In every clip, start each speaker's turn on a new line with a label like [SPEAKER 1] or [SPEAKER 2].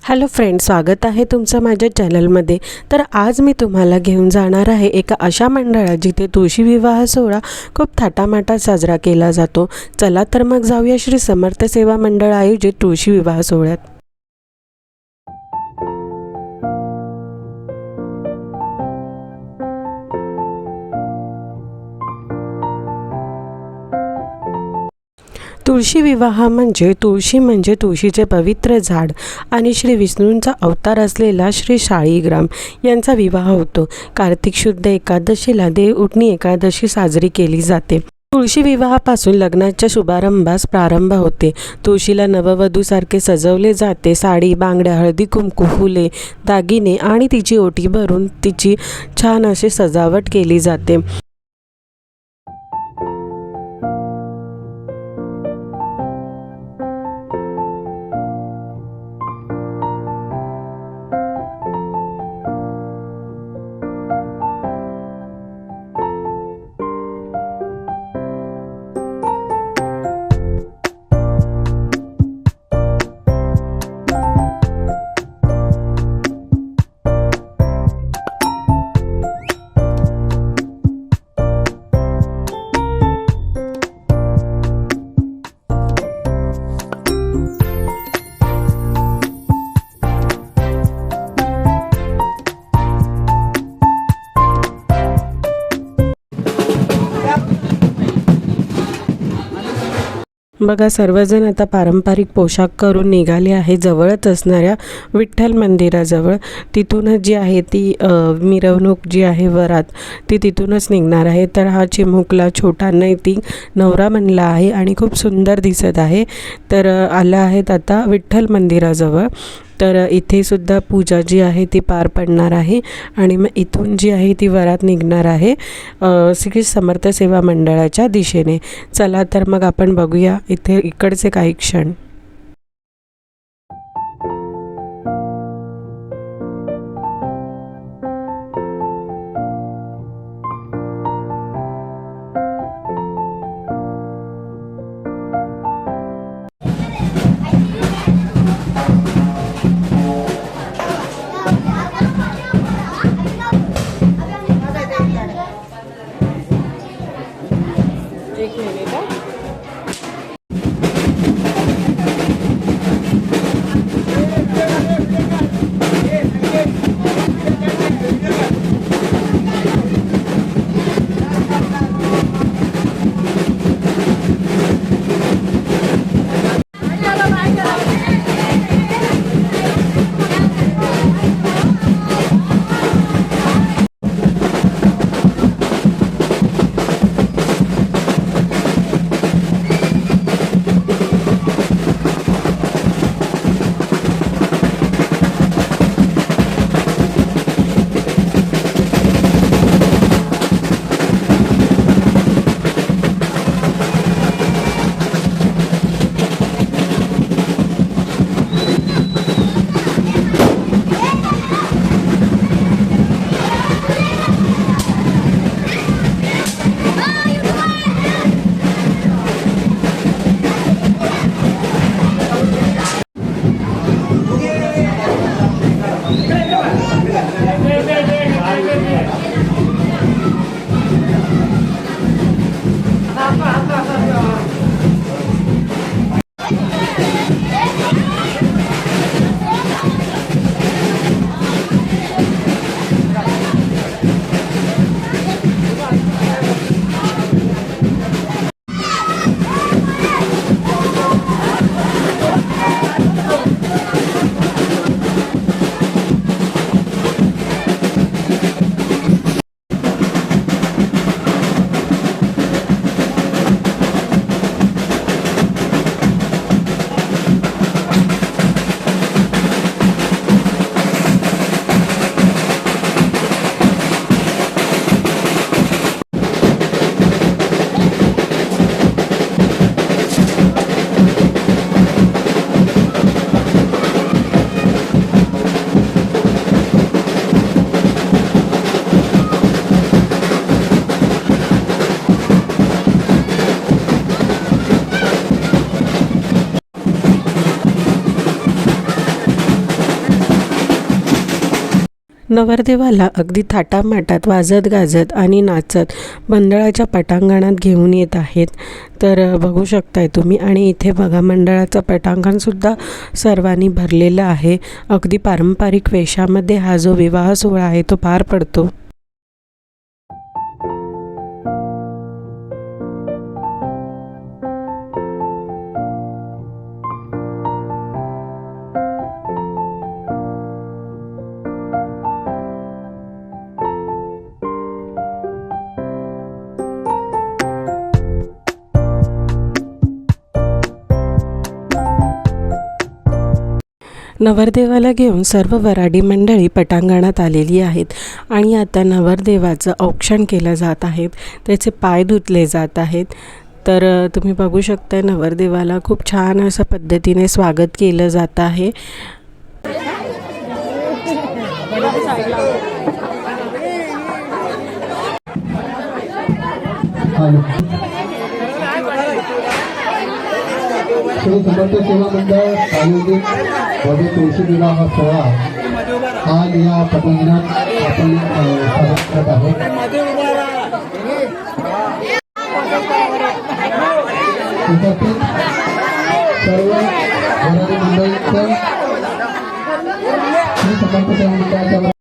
[SPEAKER 1] Hello friends, स्वागत आहे तुमचं माझ्या चॅनलमध्ये। तर आज मी तुम्हाला घेऊन जाणार आहे एका अशा मंडळात जिथे तुळशी विवाह सोहळा खूप थाटामाटात साजरा केला जातो। चला तर मग जाऊया श्री समर्थ सेवा मंडळ आयोजित तुळशी विवाह सोहळ्यात। तुळशी विवाह म्हणजे तुळशीचे पवित्र झाड आणि श्री विष्णूंचा अवतार असलेला श्री शाळीग्राम यांचा विवाह होतो। कार्तिक शुद्ध एकादशीला देव उठणी एकादशी साजरी केली जाते। तुळशी विवाहापासून लग्नाच्या शुभारंभास प्रारंभ होते। तुळशीला नववधूसारखे सजवले जाते। साडी, बांगड्या, हळदी कुंकू, फुले, दागिने आणि तिची ओटी भरून तिची छान अशी सजावट केली जाते। बघा, सर्वजण आता पारंपरिक पोशाख करून निघाले आहे जवळच असणाऱ्या विठ्ठल मंदिराजवळ। तिथूनच जी आहे ती मिरवणूक जी आहे वरात ती तिथूनच निघणार आहे। तर हा चिमुकला छोटा नैतिक नवरा बनला आहे आणि खूप सुंदर दिसत आहे। तर आला आहेत आता विठ्ठल मंदिराजवळ। तर इथे सुद्धा पूजा जी आहे ती पार पडणार आहे आणि मग इथून जी आहे ती वरात निघणार आहे श्री समर्थ सेवा मंडळाच्या दिशेने। चला तर मग आपण बघूया इकडचे काही क्षण। एक मिनिट। नवरदेवाला अगदी थाटामाटात वाजत गाजत आणि नाचत मंडळाच्या पटांगणात घेऊन येत आहेत. तर बघू शकताय तुम्ही. आणि इथे बघा मंडळाचं पटांगणसुद्धा सर्वांनी भरलेलं आहे. अगदी पारंपरिक वेशामध्ये हा जो विवाह सोहळा आहे तो पार पडतो. नवरदेवाला घेऊन सर्व वऱ्हाडी मंडळी पटांगणात आलेली आहेत आणि आता नवरदेवाचं औक्षण केलं जात आहे. त्याचे पाय धुतले जात आहेत. तर तुम्ही बघू शकता नवरदेवाला खूप छान असं पद्धतीने स्वागत केलं जात आहे.
[SPEAKER 2] श्री समर्थ सेवा मंडळ आयोजित भव्य तुळशी विवाह सोहळा आज या पटांगणात आपण साजरा करत आहोत. उपस्थित सर्व वऱ्हाडी मंडळींचं श्री समर्थ सेवा मंडळाच्या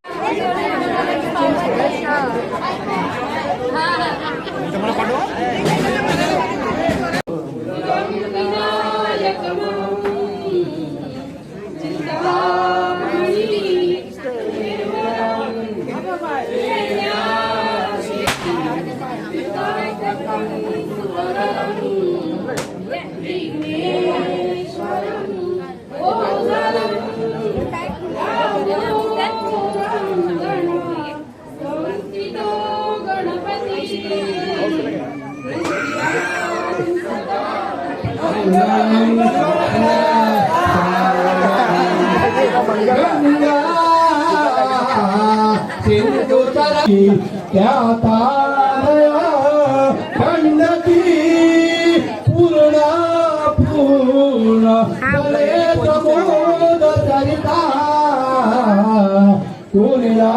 [SPEAKER 2] क्या तारया खंडती पूर्ण पूर्ण भले प्रमोद चरिता तुला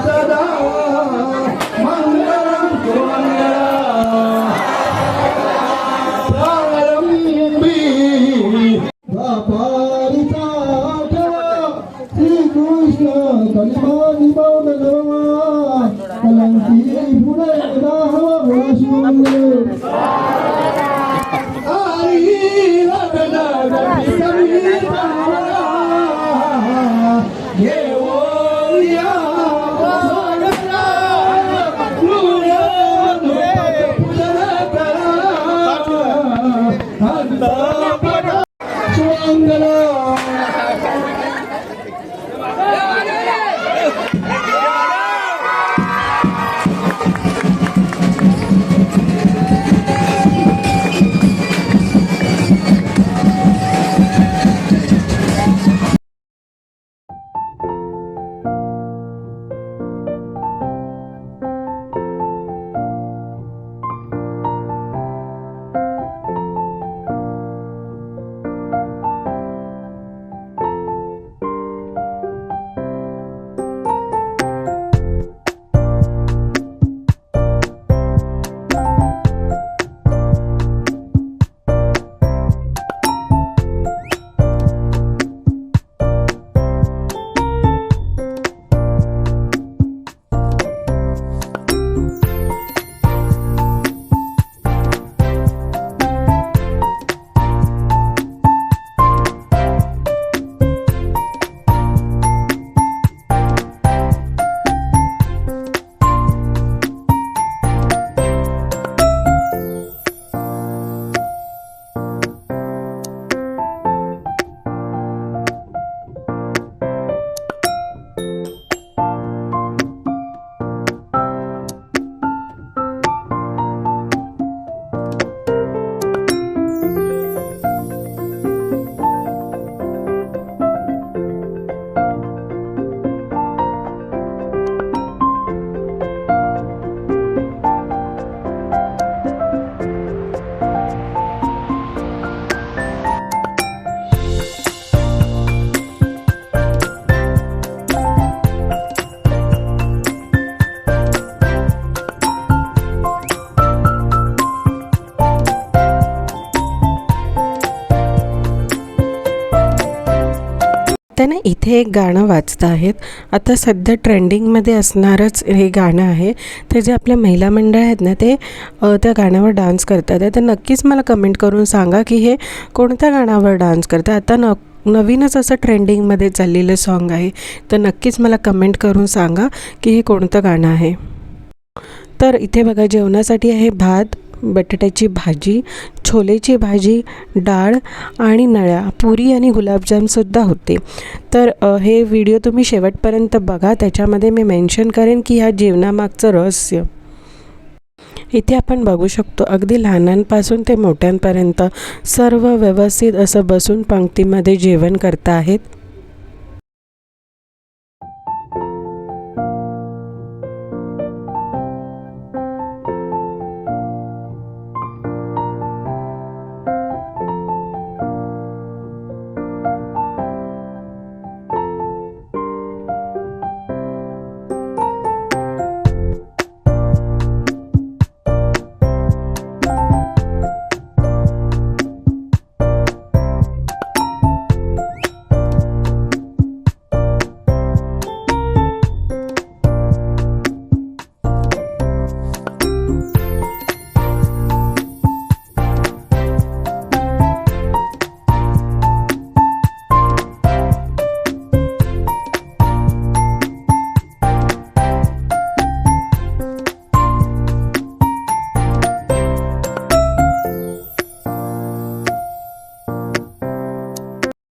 [SPEAKER 2] सदा मंगलम सुमंगला प्रारंभी व्यापारिता श्री कृष्ण कलिमानी बावनगरमा कलंकी पुणे राहवा शिवंगे आई रगना गटी समीता ये ओया सागरा लुया नुपत पूजन करा हंता पटा शिवंगला
[SPEAKER 1] आता ना इथे एक गाणं वाजतं आहेत. आता सध्या ट्रेंडिंगमध्ये असणारच हे गाणं आहे. तर जे आपल्या महिला मंडळ आहेत ना ते त्या गाण्यावर डान्स करतात आहे. तर नक्कीच मला कमेंट करून सांगा की हे कोणत्या गाण्यावर डान्स करतात. आता नवीनच असं ट्रेंडिंगमध्ये चाललेलं सॉन्ग आहे. तर नक्कीच मला कमेंट करून सांगा की हे कोणतं गाणं आहे. तर इथे बघा जेवणासाठी आहे भात, बटाट्याची भाजी, छोलेची भाजी, डाळ आणि नळ्या, पुरी आणि गुलाबजामसुद्धा होते. तर हे व्हिडिओ तुम्ही शेवटपर्यंत बघा. त्याच्यामध्ये मी मेन्शन करेन की ह्या जेवणामागचं रहस्य. इथे आपण बघू शकतो अगदी लहानांपासून ते मोठ्यांपर्यंत सर्व व्यवस्थित असं बसून पंक्तीमध्ये जेवण करता आहेत.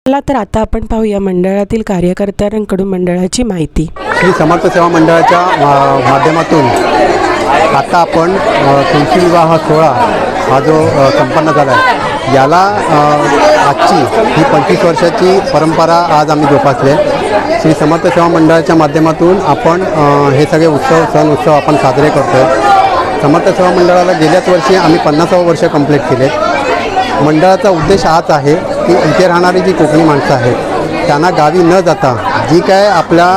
[SPEAKER 1] चला तर आता आपण पाहूया मंडळातील कार्यकर्त्यांकडून मंडळाची माहिती.
[SPEAKER 3] श्री समर्थ सेवा मंडळाच्या माध्यमातून आता आपण तुलसी विवाह सोहळा हा जो संपन्न झाला आहे याला आजची ही 25 वर्षाची परंपरा आज आम्ही जोपासले. श्री समर्थ सेवा मंडळाच्या माध्यमातून आपण हे सगळे सण उत्सव आपण साजरे करतो आहे. समर्थ सेवा मंडळाला गेल्याच वर्षी आम्ही 50वे वर्ष कंप्लीट केले. मंडळाचा उद्देश हाच आहे की इथे राहणारी जी कोकणी माणसं आहेत त्यांना गावी न जाता जी काय आपल्या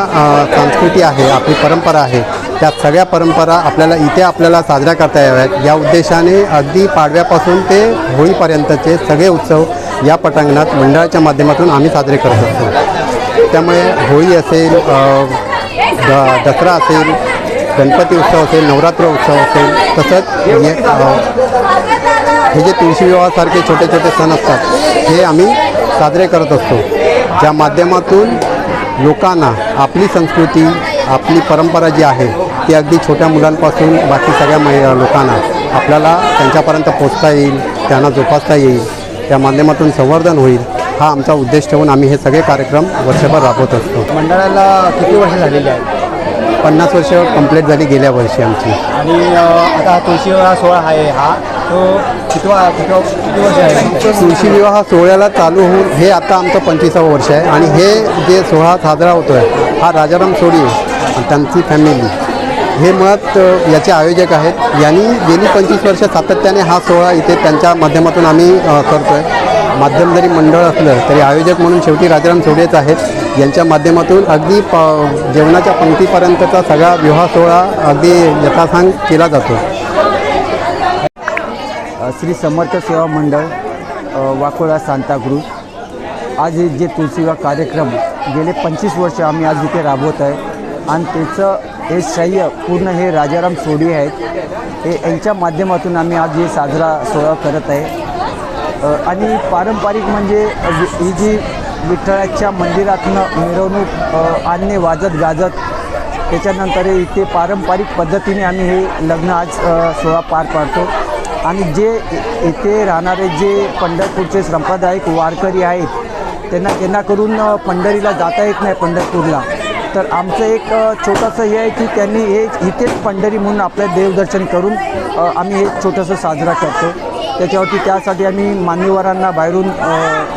[SPEAKER 3] संस्कृती आहे, आपली परंपरा आहे, त्या सगळ्या परंपरा आपल्याला साजऱ्या करता याव्यात या उद्देशाने अगदी पाडव्यापासून ते होळीपर्यंतचे सगळे उत्सव या पटांगणात मंडळाच्या माध्यमातून आम्ही साजरे करत असतो. त्यामुळे होळी असेल, दसरा असेल, गणपती उत्सव असेल, नवरात्र उत्सव असेल, तसंच हे जे तुळशी विवाहासारखे छोटे छोटे सण असतात हे आम्ही साजरे करत असतो. ज्या माध्यमातून लोकांना आपली संस्कृती, आपली परंपरा जी आहे ती अगदी छोट्या मुलांपासून बाकी सगळ्या लोकांना आपल्याला त्यांच्यापर्यंत पोचता येईल, त्यांना जोपासता येईल, त्या माध्यमातून संवर्धन होईल हा आमचा उद्देश ठेवून आम्ही हे सगळे कार्यक्रम वर्षभर राबवत असतो.
[SPEAKER 4] मंडळाला किती वर्ष झालेली आहेत?
[SPEAKER 3] 50 वर्ष कंप्लीट झाली गेल्या वर्षी आमची.
[SPEAKER 4] आणि आता तुळशी विवाह सोहळा आहे हा तो किती वर्ष आहे?
[SPEAKER 3] तुळशी विवाह सोहळ्याला चालू होऊन हे आता आमचं 25वे वर्ष आहे. आणि हे जे सोहळा साजरा होतो आहे हा राजाराम सोडी आणि त्यांची फॅमिली हे मुळात याचे आयोजक आहेत. यांनी गेली 25 वर्ष सातत्याने हा सोहळा इथे त्यांच्या माध्यमातून आम्ही करतो आहे. माध्यम जरी मंडळ असलं तरी आयोजक म्हणून शेवटी राजाराम सोडेच आहेत. यांच्या माध्यमातून अगदी जेवणाच्या पंक्तीपर्यंतचा सगळा विवाह सोहळा अगदी यथासांग केला जातो.
[SPEAKER 4] श्री समर्थ सेवा मंडळ वाकोळा सांताक्रूज आज जे तुळशी विवाह कार्यक्रम गेले 25 वर्ष आम्ही आज इथे राबवत आहे. आणि त्याचं हे श्रेय पूर्ण हे राजाराम सोडी आहेत. हे यांच्या माध्यमातून आम्ही आज हे साजरा सोहळा करत आहे. आणि पारंपरिक म्हणजे ही जी विठ्ठलाच्या मंदिरातनं मिरवणूक आणणे वाजत गाजत त्याच्यानंतर इथे पारंपरिक पद्धतीने आम्ही हे लग्न आज सोहळा पार पाडतो. आणि जे इथे राहणारे जे पंढरपूरचे संप्रदायिक वारकरी आहेत त्यांना करून पंढरीला जाता येत नाही पंढरपूरला. तर आमचं एक छोटंसं हे आहे की त्यांनी हे इथेच पंढरी म्हणून आपलं देवदर्शन करून आम्ही हे छोटंसं साजरा करतो. त्यासाठी आम्ही मान्यवरांना बाहेरून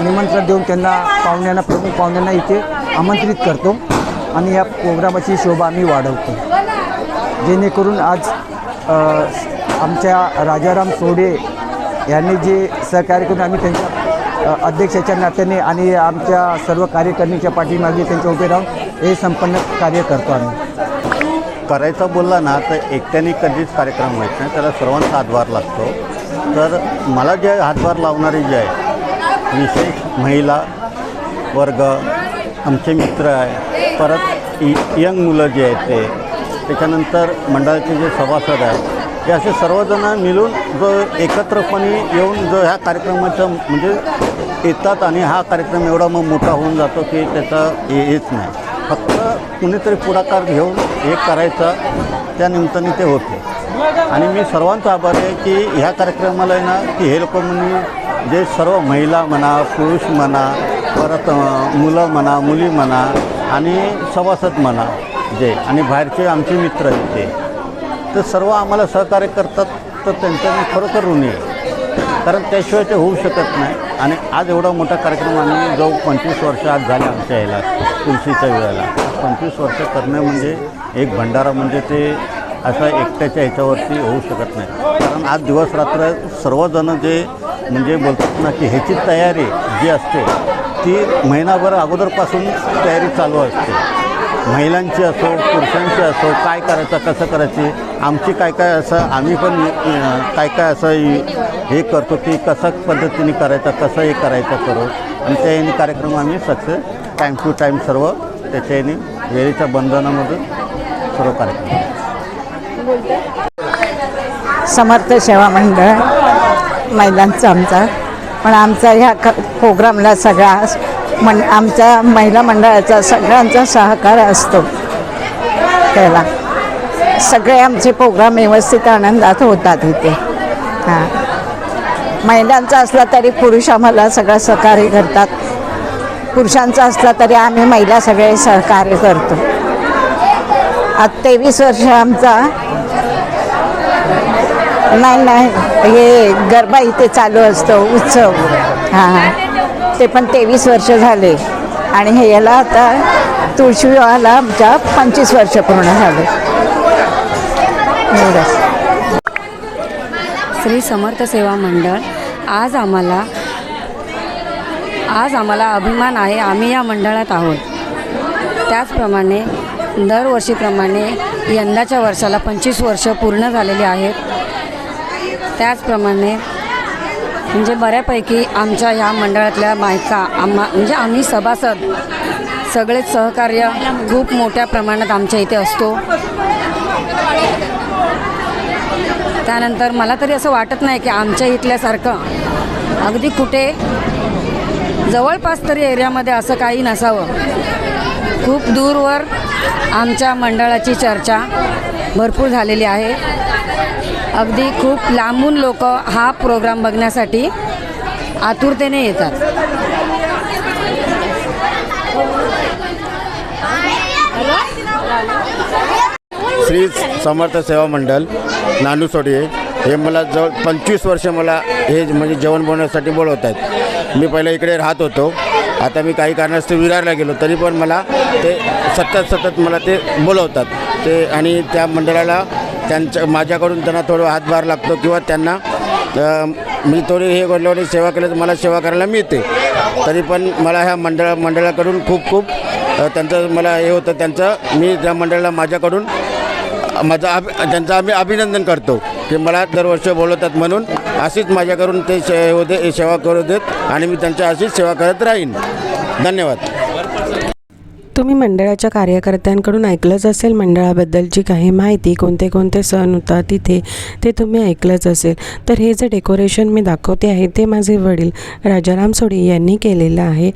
[SPEAKER 4] निमंत्रण देऊन त्यांना प्रमुख पाहुण्यांना इथे आमंत्रित करतो आणि या प्रोग्रामाची शोभा आम्ही वाढवतो. जेणेकरून आज आमच्या राजाराम सोडे यांनी जे सहकार्य करून आम्ही त्यांच्या अध्यक्षाच्या नात्याने आणि आमच्या सर्व कार्यकर्त्यांच्या पाठीमागे त्यांच्या उभे राहून हे संपन्न कार्य करतो. आम्ही
[SPEAKER 5] करायचं बोलला ना तर एकट्याने कधीच कार्यक्रम व्हायचा नाही, त्याला सर्वांचा हातभार लागतो. तर मला जे हातभार लावणारे जे आहे विशेष महिला वर्ग आमचे मित्र आहे, परत यंग मुलं जे आहेत ते, त्याच्यानंतर मंडळाचे जे सभासद आहेत, हे असे सर्वजण मिळून जो एकत्रपणे येऊन जो ह्या कार्यक्रमाचं म्हणजे येतात आणि हा कार्यक्रम एवढा मग मोठा होऊन जातो की त्याचा हेच नाही, फक्त कुणीतरी पुढाकार घेऊन हे करायचं, त्या निमित्ताने ते होते. आणि मी सर्वांचा आभारी आहे की ह्या कार्यक्रमाला आहे ना की हे लोक म्हणजे जे सर्व महिला म्हणा, पुरुष म्हणा, परत मुलं म्हणा, मुली म्हणा आणि सभासद म्हणा जे, आणि बाहेरचे आमचे मित्र आहेत ते, तर सर्व आम्हाला सहकार्य करतात. तर त्यांच्या मी खरोखर ऋणी आहे, कारण त्याशिवाय ते होऊ शकत नाही. आणि आज एवढा मोठा कार्यक्रम आम्ही जो 25 वर्ष आज झाले आमच्या याला तुळशीच्या वेळेला, 25 वर्ष करणं म्हणजे एक भंडारा म्हणजे ते असं एकट्याच्या ह्याच्यावरती होऊ शकत नाही. कारण आज दिवस रात्र सर्वजण जे म्हणजे बोलतात ना की ह्याची तयारी जी असते ती महिनाभर अगोदरपासून तयारी चालू असते. महिलांची असो, पुरुषांची असो, काय करायचं, कसं करायची, आमची काय काय असं आम्ही पण काय काय असं हे करतो की कसं पद्धतीने करायचं, कसं हे करायचं करू. आणि त्या याने कार्यक्रम आम्ही सक्सेस टाईम टू टाईम सर्व त्याच्या याने वेळेच्या बंधनामधून सर्व कार्यक्रम.
[SPEAKER 6] समर्थ सेवा मंडळ महिलांचा आमचा, पण आमचा ह्या प्रोग्रामला सगळा आमच्या महिला मंडळाचा सगळ्यांचा सहकार असतो. त्याला सगळे आमचे प्रोग्राम व्यवस्थित आनंदात होतात इथे. हां, महिलांचा असला तरी पुरुष आम्हाला सगळं सहकार्य करतात, पुरुषांचा असला तरी आम्ही महिला सगळे सहकार्य करतो. आज 23 वर्ष आमचा नाही हे गरबा इथे चालू असतो, उत्सव. हां, ते पण 23 वर्ष झाले. आणि हे याला आता तुळशी विवाहाला आमच्या 25 वर्ष पूर्ण झाले. एवढंच.
[SPEAKER 7] श्री समर्थ सेवा मंडळ आज आम्हाला अभिमान आहे, आम्ही या मंडळात आहोत. त्याचप्रमाणे दरवर्षीप्रमाणे यंदाच्या वर्षाला 25 वर्ष पूर्ण झालेली आहेत. त्याचप्रमाणे म्हणजे बऱ्यापैकी आमच्या ह्या मंडळातल्या बायका म्हणजे आम्ही सभासद सगळेच सहकार्य खूप मोठ्या प्रमाणात आमच्या इथे असतो. त्यानंतर मला तरी असं वाटत नाही की आमच्या इथल्यासारखं अगदी कुठे जवळपास तरी एरियामध्ये असं काही नसावं. खूप दूरवर आमच्या मंडळाची चर्चा भरपूर झालेली आहे. अगदी खूप लांबून लोक हा प्रोग्राम बघण्यासाठी आतुरतेने येतात.
[SPEAKER 8] श्री समर्थ सेवा मंडळ नानूसोडी हे मला जवळ 25 वर्ष मला हे म्हणजे जेवण बनवण्यासाठी बोलवत आहेत. मी पहिलं इकडे राहत होतो, आता मी काही कारणास्तव विरारला गेलो तरी पण मला ते सतत मला ते बोलवतात ते. आणि त्या मंडळाला माझ्याकडून त्यांना थोडं हातभार लागतो किंवा त्यांना मी थोडी हे बोलल्यावर सेवा केलं तर मला सेवा करायला मिळते. तरी पण मला ह्या मंडळाकडून खूप त्यांचं मला हे होतं. मी त्या मंडळाला माझ्याकडून त्यांचं आम्ही अभिनंदन करतो की मला दरवर्षी बोलवतात म्हणून. अशीच माझ्याकडून ते सेवा करू देत आणि मी त्यांच्या अशीच सेवा करत राहीन. धन्यवाद.
[SPEAKER 1] तुम्ही मंडळाच्या कार्यकर्त्यांकडून ऐकलंच असेल मंडळाबद्दलची काही माहिती, कोणते कोणते सण होतात तिथे, ते तुम्ही ऐकलंच असेल. तर हे जे डेकोरेशन मी दाखवते आहे ते माझे वडील राजाराम सोडी यांनी केलेलं आहे.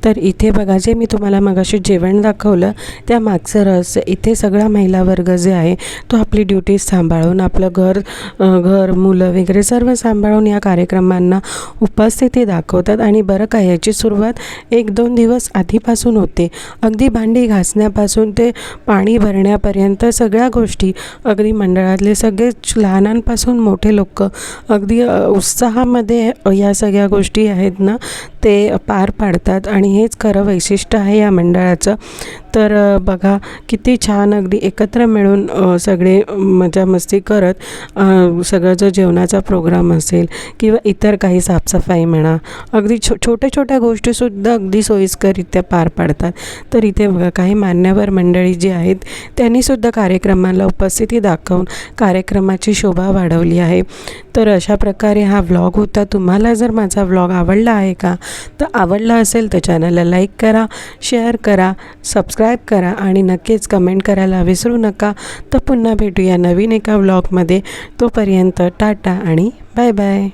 [SPEAKER 1] तर इथे बघा, जे मी तुम्हाला मगाशी जेवण दाखवलं त्या मागचं रहस्य, इथे सगळा महिला वर्ग जे आहे तो आपली ड्युटी सांभाळून आपलं घर मुलं वगैरे सर्व सांभाळून या कार्यक्रमांना उपस्थिती दाखवतात. आणि बरं का, याची सुरुवात 1-2 दिवस आधीपासून होते. अगदी भांडी घासण्यापासून ते पाणी भरण्यापर्यंत सगळ्या गोष्टी अगदी मंडळातले सगळेच लहानांपासून मोठे लोक अगदी उत्साहामध्ये या सगळ्या गोष्टी आहेत ना ते पार पाडतात. आणि हेच खरं वैशिष्ट्य आहे या मंडळाचं. तर बघा किती छान अगदी एकत्र मिळून सगळे मजा मस्ती करत सगळं जो जेवणाचा प्रोग्राम असेल किंवा इतर काही साफसफाई म्हणा, अगदी छोट्या छोट्या गोष्टीसुद्धा अगदी सोयीस्कररित्या पार पाडतात. तर इथे बघा काही मान्यवर मंडळी जी आहेत त्यांनीसुद्धा कार्यक्रमाला उपस्थिती दाखवून कार्यक्रमाची शोभा वाढवली आहे. तर अशा प्रकारे हा व्लॉग होता. तुम्हाला जर माझा व्लॉग आवडला आहे का, तर आवडला असेल तर चॅनलला लाईक करा, शेअर करा, सबस्क्राईब करा आणि नक्कीच कमेंट करायला विसरू नका. तर पुन्हा भेटूया नवीन एका व्लॉगमध्ये. तोपर्यंत टाटा आणि बाय बाय.